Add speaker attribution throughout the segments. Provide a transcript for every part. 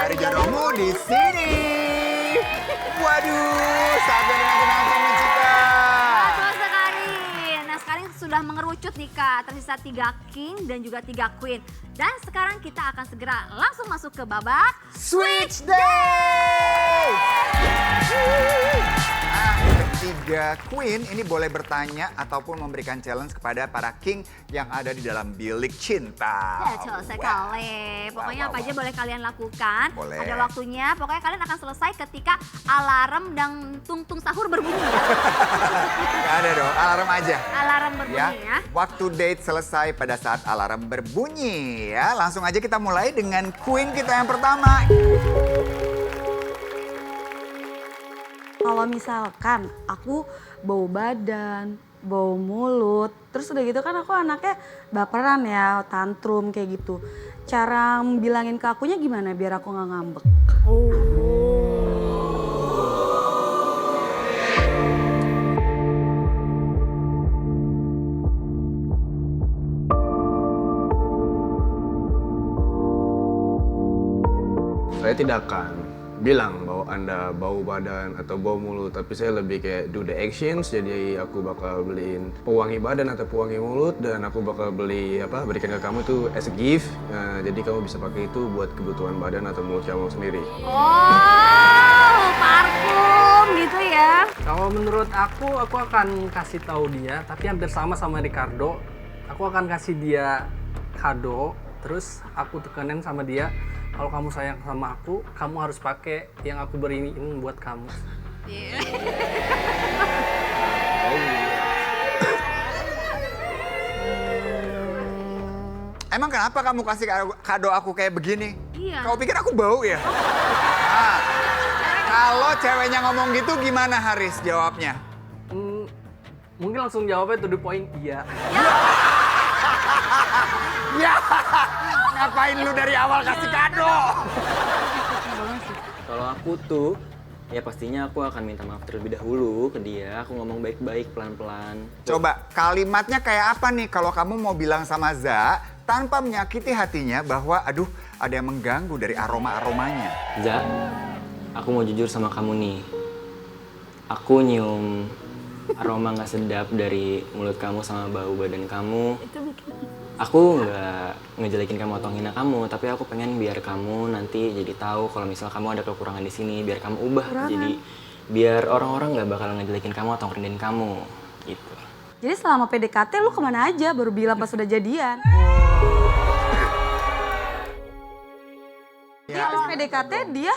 Speaker 1: Cari jodohmu di sini. Waduh, saatnya menanti-nanti nih Cika.
Speaker 2: Betul sekali. Nah sekarang sudah mengerucut nih Kak, tersisa 3 king dan juga 3 queen. Dan sekarang kita akan segera langsung masuk ke babak
Speaker 1: Switch Day! Ketiga queen ini boleh bertanya ataupun memberikan challenge kepada para king yang ada di dalam bilik cinta.
Speaker 2: Betul sekali. Pokoknya apa aja boleh kalian lakukan.
Speaker 1: Boleh.
Speaker 2: Ada waktunya, pokoknya kalian akan selesai ketika alarm dan tung-tung sahur berbunyi.
Speaker 1: Gak ada dong, alarm aja.
Speaker 2: Alarm berbunyi ya.
Speaker 1: Waktu date selesai pada saat alarm berbunyi ya. Langsung aja kita mulai dengan queen kita yang pertama.
Speaker 3: Kalau misalkan aku bau badan, bau mulut, terus udah gitu kan aku anaknya baperan ya, tantrum kayak gitu. Cara bilangin ke akunya gimana biar aku nggak ngambek?
Speaker 4: Saya tidak akan bilang bahwa Anda bau badan atau bau mulut, tapi saya lebih kayak do the actions. Jadi aku bakal beliin pewangi badan atau pewangi mulut dan aku bakal berikan ke kamu itu as a gift. Nah, jadi kamu bisa pakai itu buat kebutuhan badan atau mulut kamu sendiri.
Speaker 2: Oh, parfum gitu ya.
Speaker 5: Kalau menurut aku akan kasih tahu dia, tapi hampir sama Ricardo. Aku akan kasih dia kado, terus aku tekanin sama dia, kalau kamu sayang sama aku, kamu harus pakai yang aku beriin buat kamu.
Speaker 1: Emang kenapa kamu kasih kado aku kayak begini?
Speaker 2: Iya.
Speaker 1: Kau pikir aku bau ya? Nah, kalau ceweknya ngomong gitu gimana Haris jawabnya?
Speaker 5: Mungkin langsung jawabnya to the point, iya.
Speaker 1: Ya, ngapain lu dari awal kasih kado?
Speaker 6: Kalau aku tuh, ya pastinya aku akan minta maaf terlebih dahulu ke dia. Aku ngomong baik-baik, pelan-pelan.
Speaker 1: Coba kalimatnya kayak apa nih kalau kamu mau bilang sama Za tanpa menyakiti hatinya bahwa aduh ada yang mengganggu dari aroma-aromanya.
Speaker 6: Za, aku mau jujur sama kamu nih. Aku nyium aroma gak sedap dari mulut kamu sama bau badan kamu. Aku nggak ngejelekin kamu atau hina kamu, tapi aku pengen biar kamu nanti jadi tahu kalau misal kamu ada kekurangan di sini, biar kamu ubah. Jadi biar orang-orang nggak bakal ngejelekin kamu atau ngerendahin kamu, gitu.
Speaker 3: Jadi selama PDKT lu kemana aja baru bilang pas udah jadian? Dia pas PDKT dia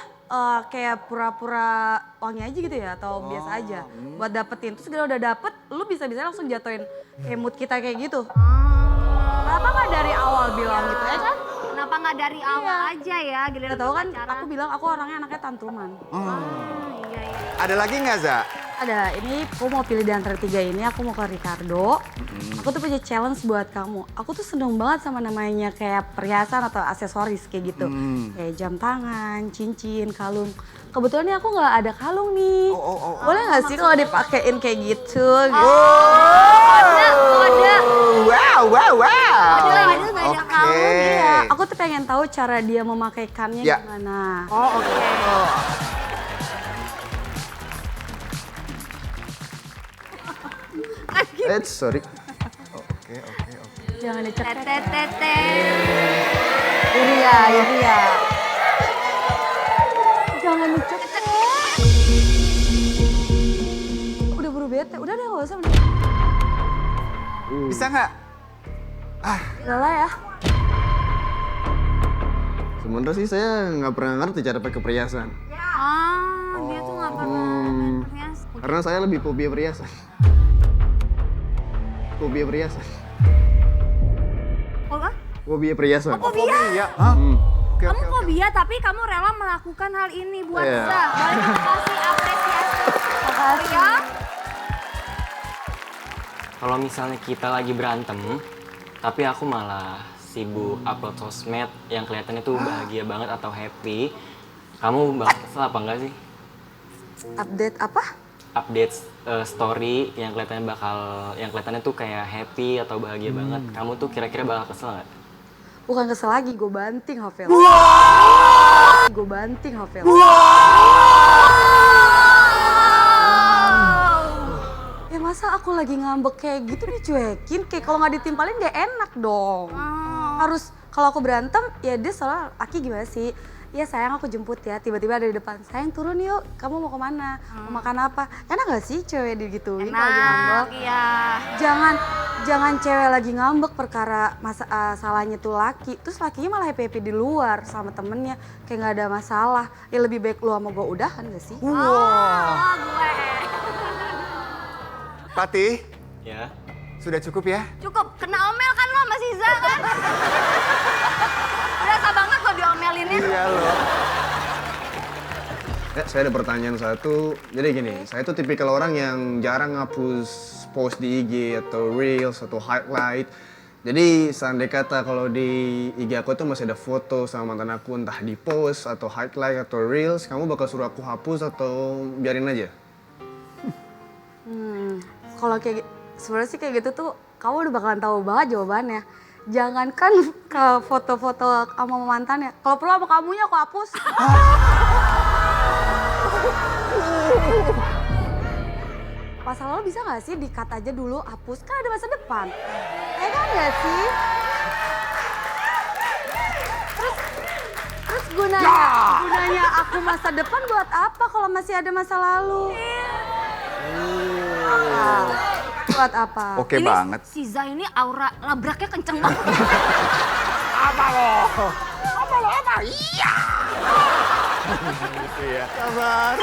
Speaker 3: kayak pura-pura wangi aja gitu ya atau biasa aja buat dapetin. Terus kalau udah dapet, lu bisa-bisa langsung jatuhin kayak mood kita kayak gitu. Kenapa nggak dari awal bilang gitu ya kan?
Speaker 2: Kenapa nggak dari awal aja ya? Giliran
Speaker 3: Udah tahu kan
Speaker 2: pacaran.
Speaker 3: aku bilang aku orangnya anaknya tantruman.
Speaker 2: Iya, iya.
Speaker 1: Ada lagi nggak Za?
Speaker 3: Ada, ini aku mau pilih di antara 3 ini, aku mau ke Ricardo. Aku tuh punya challenge buat kamu. Aku tuh seneng banget sama namanya kayak perhiasan atau aksesoris kayak gitu. Kayak jam tangan, cincin, kalung. Kebetulan nih aku nggak ada kalung nih. Boleh nggak sih kalau dipakein kayak gitu?
Speaker 2: Kode.
Speaker 1: Wow.
Speaker 2: Kode nggak ada kalung.
Speaker 3: Iya, aku tuh pengen tahu cara dia memakaikannya
Speaker 1: Ya.
Speaker 3: gimana.
Speaker 2: Oh oke.
Speaker 4: Sorry.
Speaker 1: Oke.
Speaker 3: Jangan dicek.
Speaker 2: Tete.
Speaker 3: Iri ya. Jangan dicek. Udah buru bete, udah deh nggak usah.
Speaker 1: Bisa nggak?
Speaker 3: Udah lah ya.
Speaker 4: Sebenarnya sih saya nggak pernah ngerti cara pakai perhiasan.
Speaker 2: Dia tuh nggak pernah main perhiasan.
Speaker 4: Karena saya lebih fobia perhiasan. Fobia perhiasan.
Speaker 2: Oh, ah?
Speaker 4: Fobia perhiasan.
Speaker 2: Fobia?
Speaker 1: Hah? Oke.
Speaker 2: Kamu fobia tapi kamu rela melakukan hal ini buat
Speaker 4: Iya.
Speaker 2: Za. Boleh kamu kasih apresiasi. Makasih ya.
Speaker 6: Kalau misalnya kita lagi berantem, tapi aku malah sibuk upload sosmed yang kelihatannya tuh bahagia banget atau happy, kamu bakal kesel apa enggak sih?
Speaker 3: Update apa?
Speaker 6: Update story yang kelihatannya tuh kayak happy atau bahagia banget, kamu tuh kira-kira bakal kesel nggak?
Speaker 3: Bukan kesel lagi, gue banting HP.
Speaker 1: Wow!
Speaker 3: gue banting HP lo. Ya masa aku lagi ngambek kayak gitu dicuekin, kayak kalau nggak ditimpalin gak enak dong. Harus kalau aku berantem ya dia selalu, Aki gimana sih? Ya sayang aku jemput ya, tiba-tiba ada di depan. Sayang turun yuk, kamu mau kemana? Mau makan apa? Enak gak sih cewek digituin kalau lagi ngambek?
Speaker 2: Iya.
Speaker 3: Jangan cewek lagi ngambek perkara salahnya tuh laki. Terus lakinya malah happy-happy di luar sama temennya. Kayak gak ada masalah. Ya lebih baik lu sama gue udahan gak sih?
Speaker 2: Oh, gue.
Speaker 1: Patih,
Speaker 6: Ya.
Speaker 1: sudah cukup ya?
Speaker 2: Cukup, kena omel kan lo sama Siza kan? Berasa banget lo diomelinin.
Speaker 1: Iya loh.
Speaker 4: Ya, saya ada pertanyaan satu. Jadi gini, saya tuh tipikal orang yang jarang ngapus post di IG atau Reels atau highlight. Jadi seandainya kata kalau di IG aku tuh masih ada foto sama mantan aku entah di post atau highlight atau Reels, kamu bakal suruh aku hapus atau biarin aja?
Speaker 3: Kalau kayak sebenarnya sih kayak gitu tuh kamu udah bakalan tahu banget jawabannya. Jangankan ke foto-foto sama mantannya, kalau perlu sama kamunya aku hapus. Masa lalu bisa nggak sih di-cut aja dulu, hapus, kan ada masa depan. Ya kan nggak sih? Terus gunanya aku masa depan buat apa kalau masih ada masa lalu? Buat apa?
Speaker 1: Oke
Speaker 2: Ini
Speaker 1: banget.
Speaker 2: Siza ini aura labraknya kenceng banget.
Speaker 1: Iya. Sabar,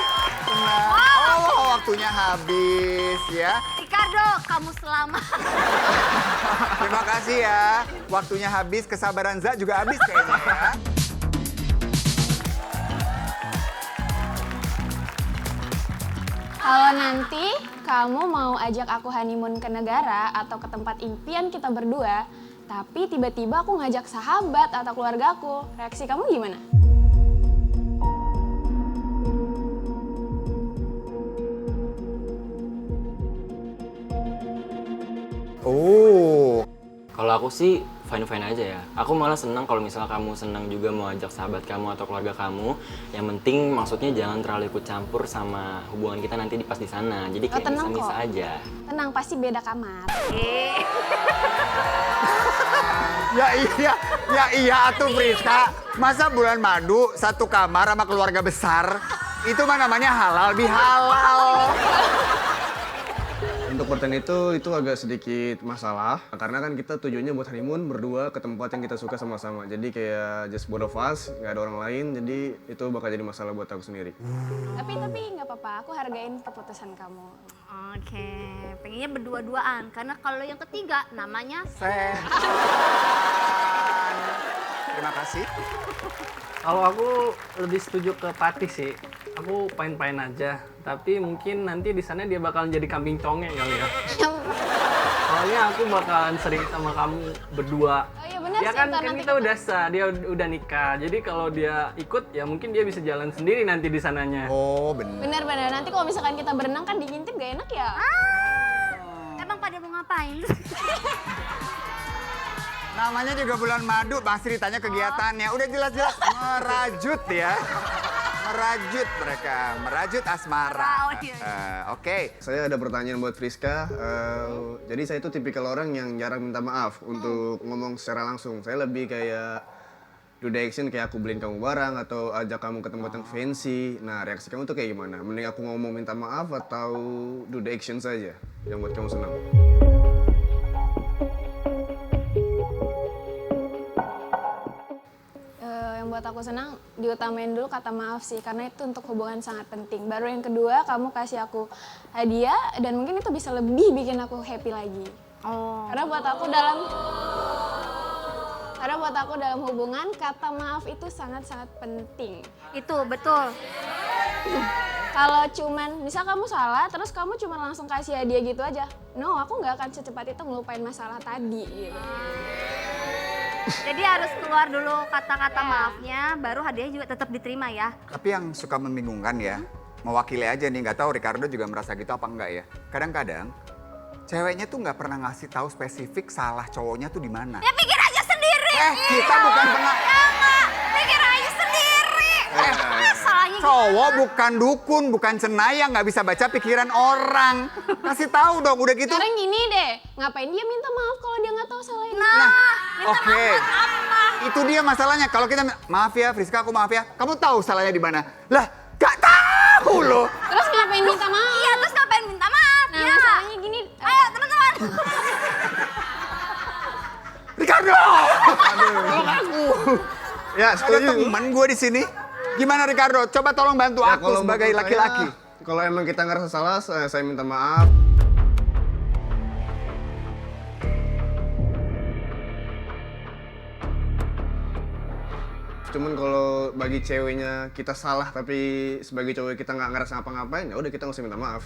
Speaker 1: tenang. Oh, waktunya habis ya.
Speaker 2: Ricardo, kamu selamat.
Speaker 1: Terima kasih ya. Waktunya habis, kesabaran Za juga habis kayaknya ya.
Speaker 7: Kalau nanti kamu mau ajak aku honeymoon ke negara atau ke tempat impian kita berdua, tapi tiba-tiba aku ngajak sahabat atau keluarga aku, reaksi kamu gimana?
Speaker 1: Oh,
Speaker 6: Kalau aku sih fine-fine aja ya. Aku malah senang kalau misalnya kamu senang juga mau ajak sahabat kamu atau keluarga kamu. Yang penting maksudnya jangan terlalu ikut campur sama hubungan kita nanti pas di sana. Jadi kayak
Speaker 7: tenang
Speaker 6: bisa-bisa
Speaker 7: kok.
Speaker 6: aja.
Speaker 7: Tenang, pasti beda kamar.
Speaker 1: ya iya atuh Friska. Masa bulan madu satu kamar sama keluarga besar? Itu mah namanya halal bihalal.
Speaker 4: Untuk pertanyaan itu agak sedikit masalah karena kan kita tujuannya buat honeymoon berdua ke tempat yang kita suka sama-sama. Jadi kayak just both of us, nggak ada orang lain. Jadi itu bakal jadi masalah buat aku sendiri.
Speaker 7: Tapi nggak apa-apa, aku hargain keputusan kamu.
Speaker 2: Oke, pengennya berdua-duaan. Karena kalau yang ketiga namanya
Speaker 1: Terima kasih.
Speaker 5: Kalau aku lebih setuju ke Patih sih. Aku fine-fine aja. Tapi mungkin nanti di sana dia bakalan jadi kambing conge kali ya. Soalnya aku bakalan sering sama kamu berdua.
Speaker 7: Oh iya benar
Speaker 5: Ya
Speaker 7: sih,
Speaker 5: kan,
Speaker 7: ntar
Speaker 5: kan
Speaker 7: nanti
Speaker 5: kita udah sah, dia udah nikah. Jadi kalau dia ikut ya mungkin dia bisa jalan sendiri nanti di sananya.
Speaker 1: Oh, bener.
Speaker 7: Benar-benar, nanti kalau misalkan kita berenang kan diintip gak enak ya?
Speaker 2: emang pada mau ngapain?
Speaker 1: Namanya juga bulan madu, pasti ditanya kegiatannya. Udah jelas-jelas merajut ya. Merajut mereka, merajut asmara.
Speaker 2: Oh, iya.
Speaker 1: Oke.
Speaker 4: Saya ada pertanyaan buat Friska. Jadi saya itu tipikal orang yang jarang minta maaf untuk ngomong secara langsung. Saya lebih kayak do the action kayak aku beliin kamu barang atau ajak kamu ke tempat yang fancy. Nah, reaksi kamu tuh kayak gimana? Mending aku ngomong minta maaf atau do the action saja yang buat kamu senang?
Speaker 7: Yang buat aku senang diutamain dulu kata maaf sih, karena itu untuk hubungan sangat penting. Baru yang kedua, kamu kasih aku hadiah dan mungkin itu bisa lebih bikin aku happy lagi. Karena buat aku dalam hubungan kata maaf itu sangat-sangat penting.
Speaker 2: Itu betul.
Speaker 7: Kalau cuman misal kamu salah terus kamu cuma langsung kasih hadiah gitu aja, no, aku nggak akan secepat itu ngelupain masalah tadi gitu.
Speaker 2: Jadi harus keluar dulu kata-kata maafnya, baru hadiahnya juga tetap diterima ya.
Speaker 1: Tapi yang suka membingungkan ya, mewakili aja nih, nggak tahu Ricardo juga merasa gitu apa enggak ya. Kadang-kadang ceweknya tuh nggak pernah ngasih tahu spesifik salah cowoknya tuh di mana.
Speaker 2: Ya pikir aja sendiri.
Speaker 1: Kita bukan pernah.
Speaker 2: Ya enggak, pikir aja sendiri.
Speaker 1: Cowok bukan dukun, bukan cenayang, nggak bisa baca pikiran orang. Kasih tahu dong, udah gitu.
Speaker 7: Sekarang gini deh, ngapain dia minta maaf kalau dia nggak tahu salahnya?
Speaker 2: Nah,
Speaker 1: Oke. Itu dia masalahnya. Kalau kita maaf ya, Friska, aku maaf ya. Kamu tahu salahnya di mana? Lah, gak tahu loh.
Speaker 7: Terus ngapain minta maaf?
Speaker 2: iya terus ngapain minta maaf?
Speaker 7: Nah,
Speaker 2: ya.
Speaker 7: masalahnya gini.
Speaker 2: Ayo teman-teman.
Speaker 1: Ricardo! Tolong aku.
Speaker 4: Ya,
Speaker 1: Ada
Speaker 4: setuju.
Speaker 1: teman gue di sini. Gimana Ricardo? Coba tolong bantu
Speaker 4: Ya,
Speaker 1: aku
Speaker 4: kalau
Speaker 1: sebagai
Speaker 4: menurut
Speaker 1: laki-laki.
Speaker 4: saya, kalau emang kita ngerasa salah, saya minta maaf. Cuman kalau bagi ceweknya kita salah tapi sebagai cowok kita nggak ngerasa ngapa-ngapain, ya udah kita nggak usah minta maaf.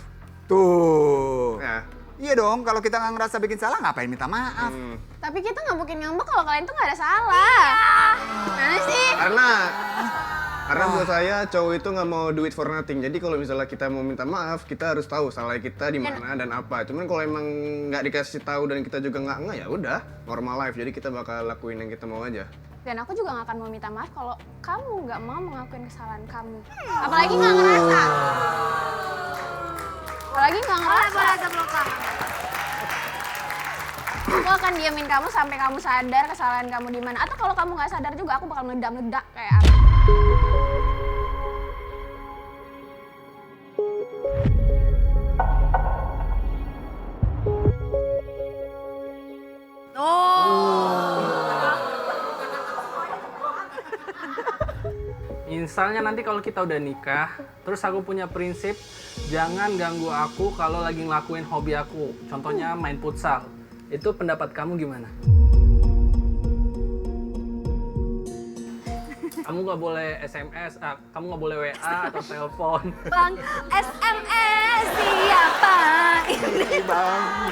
Speaker 1: Tuh.
Speaker 4: Ya.
Speaker 1: Iya dong, kalau kita nggak ngerasa bikin salah, ngapain minta maaf?
Speaker 7: Tapi kita nggak mungkin ngambek kalau kalian tuh nggak ada salah. Mana sih?
Speaker 4: Karena buat saya cowok itu nggak mau do it for nothing. Jadi kalau misalnya kita mau minta maaf, kita harus tahu salah kita di mana dan apa. Cuman kalau emang nggak dikasih tahu dan kita juga nggak ya udah normal life. Jadi kita bakal lakuin yang kita mau aja.
Speaker 7: Dan aku juga nggak akan mau minta maaf kalau kamu nggak mau mengakuin kesalahan kamu. Apalagi nggak ngerasa. Apalagi nggak ngerasa. Aku akan diamin kamu sampai kamu sadar kesalahan kamu di mana. Atau kalau kamu nggak sadar juga, aku bakal meledak-meledak kayak apa.
Speaker 5: Misalnya nanti kalau kita udah nikah, terus aku punya prinsip jangan ganggu aku kalau lagi ngelakuin hobi aku. Contohnya main futsal. Itu pendapat kamu gimana? Kamu nggak boleh SMS, kamu nggak boleh WA atau telepon.
Speaker 2: Bang, SMS siapa ini? Bang.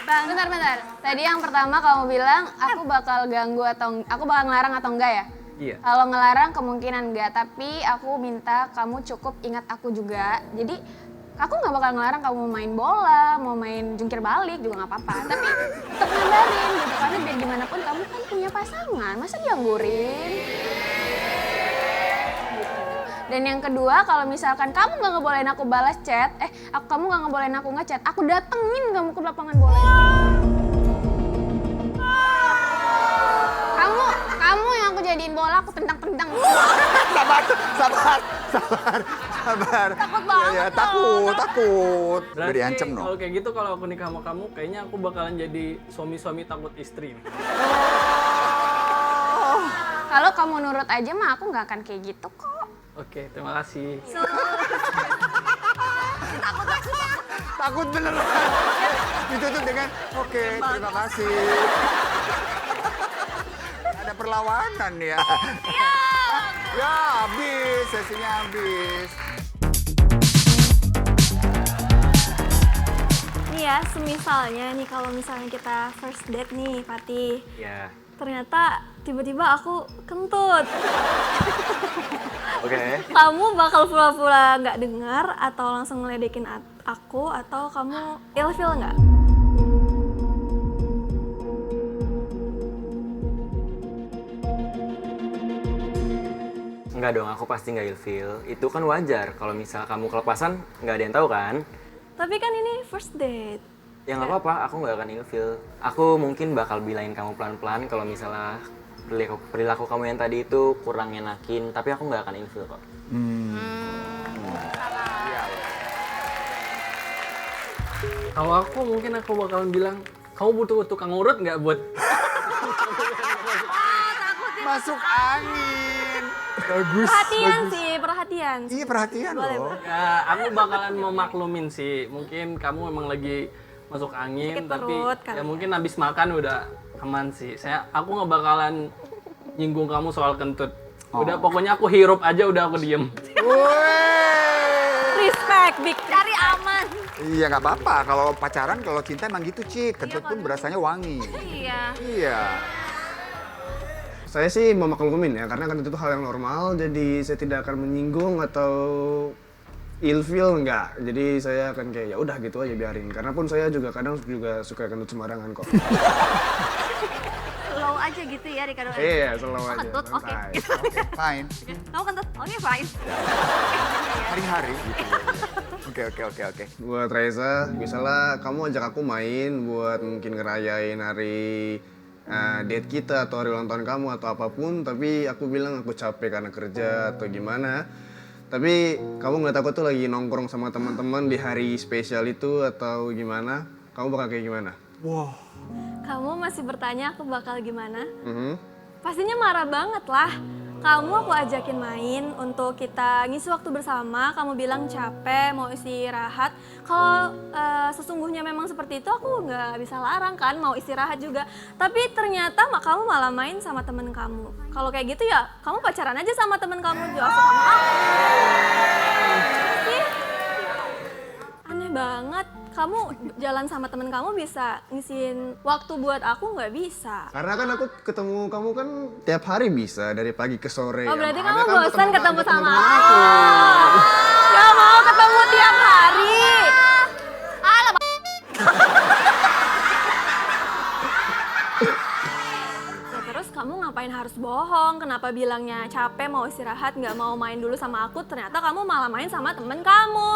Speaker 7: Bentar. Tadi yang pertama kamu bilang aku bakal ganggu atau aku bakal ngelarang atau enggak ya?
Speaker 5: Iya.
Speaker 7: Kalau ngelarang kemungkinan enggak, tapi aku minta kamu cukup ingat aku juga. Jadi aku nggak bakal ngelarang kamu mau main bola, mau main jungkir balik juga nggak apa-apa. Tapi tetap ngabarin gitu, karena biar gimana pun kamu kan punya pasangan, masa dianggurin? Gitu. Dan yang kedua, kalau misalkan kamu nggak ngebolehin aku balas chat, kamu nggak ngebolehin aku ngechat, aku datengin kamu ke lapangan bola. Kamu yang aku jadiin bola, aku tendang-tendang.
Speaker 1: Sabar.
Speaker 2: Takut banget
Speaker 1: Ya,
Speaker 2: loh.
Speaker 1: takut. Udah
Speaker 5: Berarti
Speaker 1: diancem no.
Speaker 5: kalau kayak gitu, kalau aku nikah sama kamu, kayaknya aku bakalan jadi suami-suami takut istri.
Speaker 7: Kalau kamu nurut aja mah aku nggak akan kayak gitu kok.
Speaker 5: Oke, terima kasih.
Speaker 1: Takut beneran. Ditutup dengan oke, terima kasih. Ada perlawanan ya. Ya, habis, sesinya habis.
Speaker 8: Nih ya, semisalnya nih kalau misalnya kita first date nih, Fatih.
Speaker 6: Ya.
Speaker 8: Ternyata tiba-tiba aku kentut.
Speaker 6: Oke.
Speaker 8: Kamu bakal pura-pura nggak dengar atau langsung ngeledekin aku atau kamu ilfeel nggak?
Speaker 6: Enggak dong, aku pasti nggak ilfeel. Itu kan wajar. Kalau misal kamu kelepasan, nggak ada yang tahu kan?
Speaker 8: Tapi kan ini first date.
Speaker 6: Ya nggak apa-apa, aku nggak akan ilfeel. Aku mungkin bakal bilangin kamu pelan-pelan kalau misalnya perilaku kamu yang tadi itu kurang enakin, tapi aku nggak akan ilfeel kok.
Speaker 5: Kalau aku mungkin aku bakalan bilang, kamu butuh tukang urut nggak buat?
Speaker 1: Masuk angin. Bagus.
Speaker 8: Perhatian sih, perhatian.
Speaker 1: Iya, perhatian loh.
Speaker 5: Ya, aku bakalan memaklumin sih. Mungkin kamu emang lagi masuk angin,
Speaker 8: Sakit
Speaker 5: tapi
Speaker 8: perut kali
Speaker 5: ya
Speaker 8: ya.
Speaker 5: mungkin habis makan udah aman sih. Aku nggak bakalan nyinggung kamu soal kentut. Udah pokoknya aku hirup aja, udah aku diem.
Speaker 8: Respect, big.
Speaker 2: Cari aman.
Speaker 1: Iya, nggak apa-apa. Kalau pacaran, kalau cinta emang gitu, Cik. Kentut pun berasanya wangi.
Speaker 2: Iya.
Speaker 1: Iya.
Speaker 4: Saya sih mau maklumin ya, karena kan itu hal yang normal, jadi saya tidak akan menyinggung atau ilfeel enggak. Jadi saya akan kayak ya udah gitu aja biarin. Karena pun saya juga kadang juga suka kentut sembarangan kok.
Speaker 2: Slow aja gitu ya Ricardo.
Speaker 4: Iya, slow aja.
Speaker 2: Kentut, oke.
Speaker 4: santai.
Speaker 1: Oke, fine.
Speaker 2: Kamu kentut, oke fine.
Speaker 1: Hari-hari gitu. Oke.
Speaker 4: Buat Raisa, misalnya kamu ajak aku main buat mungkin ngerayain hari date kita atau hari ulang tahun kamu atau apapun, tapi aku bilang aku capek karena kerja atau gimana. Tapi kamu ngeliat aku tuh lagi nongkrong sama teman-teman di hari spesial itu atau gimana, kamu bakal kayak gimana?
Speaker 8: Kamu masih bertanya aku bakal gimana?
Speaker 4: Mhm.
Speaker 8: Pastinya marah banget lah. Kamu aku ajakin main untuk kita ngisi waktu bersama, kamu bilang capek, mau istirahat. Kalau sesungguhnya memang seperti itu aku nggak bisa larang kan, mau istirahat juga. Tapi ternyata kamu malah main sama temen kamu. Kalau kayak gitu ya kamu pacaran aja sama temen kamu, jangan sama aku. Sih, aneh banget. Kamu jalan sama temen kamu bisa ngisiin waktu buat aku nggak bisa.
Speaker 4: Karena kan aku ketemu kamu kan tiap hari bisa, dari pagi ke sore.
Speaker 8: Oh berarti
Speaker 4: Yang
Speaker 8: kamu
Speaker 4: ada kan
Speaker 8: bosan ketemu sama
Speaker 4: teman-teman
Speaker 8: aku? Gak mau ketemu tiap hari. Ya, terus kamu ngapain harus bohong? Kenapa bilangnya capek mau istirahat nggak mau main dulu sama aku? Ternyata kamu malah main sama temen kamu.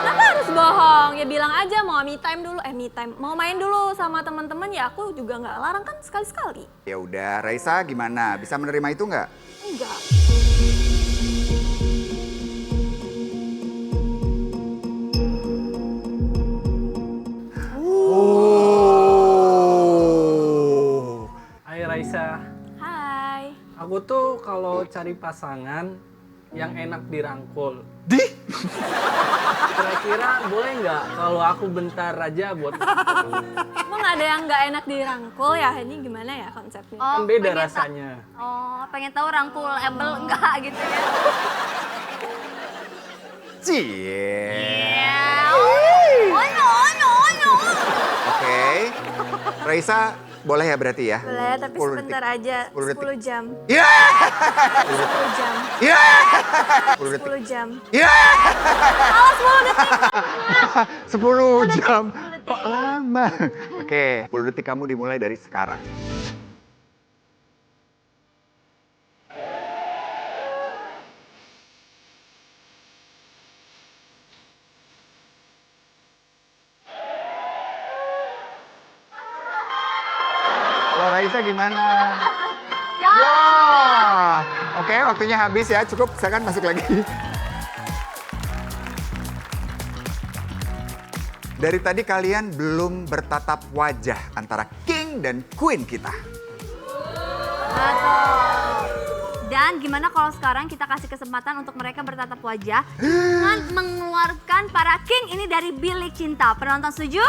Speaker 8: Kenapa harus bohong? Ya bilang aja mau me time dulu, me time. Mau main dulu sama teman-teman ya aku juga nggak larang kan sekali-sekali.
Speaker 1: Ya udah, Raisa gimana? Bisa menerima itu nggak?
Speaker 8: Enggak.
Speaker 5: Hai Raisa,
Speaker 8: Hai.
Speaker 5: aku tuh kalau cari pasangan yang enak dirangkul. Kira-kira boleh nggak kalau aku bentar aja buat
Speaker 8: Emang ada yang nggak enak dirangkul ya? Ini gimana ya konsepnya?
Speaker 5: kan beda
Speaker 2: pengen
Speaker 5: rasanya.
Speaker 2: Pengen tahu rangkulable enggak gitu ya.
Speaker 1: Cie.
Speaker 2: Onyo.
Speaker 1: Oke. Raisa boleh ya berarti ya?
Speaker 8: Boleh, tapi
Speaker 1: 10
Speaker 8: sebentar
Speaker 1: detik.
Speaker 8: aja.
Speaker 1: 10 detik.
Speaker 8: 10 jam.
Speaker 1: Ya!
Speaker 8: 10 jam.
Speaker 1: Ya! 10 detik.
Speaker 8: 10 jam.
Speaker 1: Ya!
Speaker 8: Oh, 10 detik.
Speaker 1: 10 jam. Kok lama? Oke, 10 detik kamu dimulai dari sekarang. Kalau Raisa gimana? Ya. Oke, waktunya habis ya. Cukup, silakan masuk lagi. Dari tadi kalian belum bertatap wajah antara king dan queen kita.
Speaker 2: Betul. Dan gimana kalau sekarang kita kasih kesempatan untuk mereka bertatap wajah dengan mengeluarkan para king ini dari bilik cinta. Penonton setuju?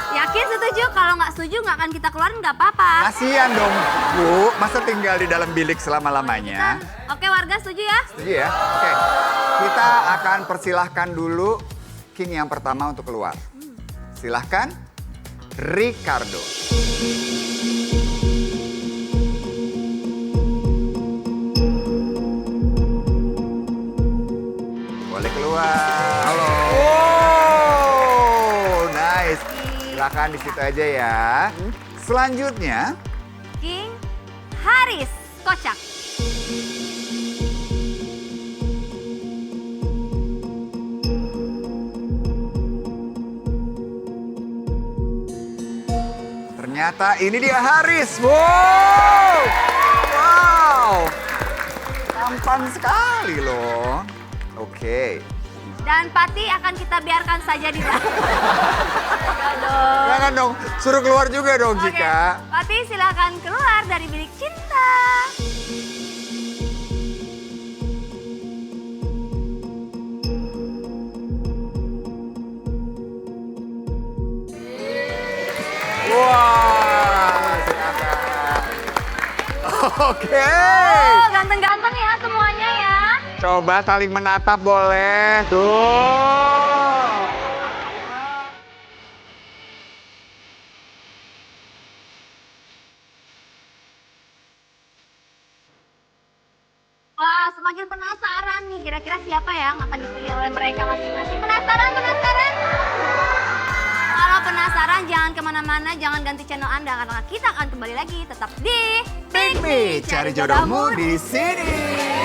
Speaker 2: Yakin setuju? Kalau nggak setuju nggak akan kita keluarin nggak apa-apa.
Speaker 1: Kasian dong, Bu. Masa tinggal di dalam bilik selama-lamanya?
Speaker 2: Oke warga setuju ya?
Speaker 1: Setuju ya? Oke. Kita akan persilahkan dulu king yang pertama untuk keluar. Silahkan, Ricardo. Boleh keluar. Halo. Oh, nice. Silahkan di situ aja ya. Selanjutnya,
Speaker 2: King Haris Kocak.
Speaker 1: ternyata ini dia Haris. Wow. Wow. Tampan sekali loh. Oke.
Speaker 2: Dan Pati akan kita biarkan saja di dalam.
Speaker 1: Jangan dong, suruh keluar juga dong
Speaker 2: Oke,
Speaker 1: Jika.
Speaker 2: Pati silakan keluar dari bilik cinta.
Speaker 1: Wah, silakan. Oke.
Speaker 2: Oh, ganteng-ganteng ya semuanya ya.
Speaker 1: Coba saling menatap boleh. Tuh.
Speaker 2: Wah, semakin penasaran nih kira-kira siapa yang akan dipilih oleh mereka masing-masing. Penasaran? Kalau penasaran jangan kemana kemana-mana, jangan ganti channel Anda karena kita akan kembali lagi tetap di
Speaker 1: Pick Me, cari jodohmu di sini.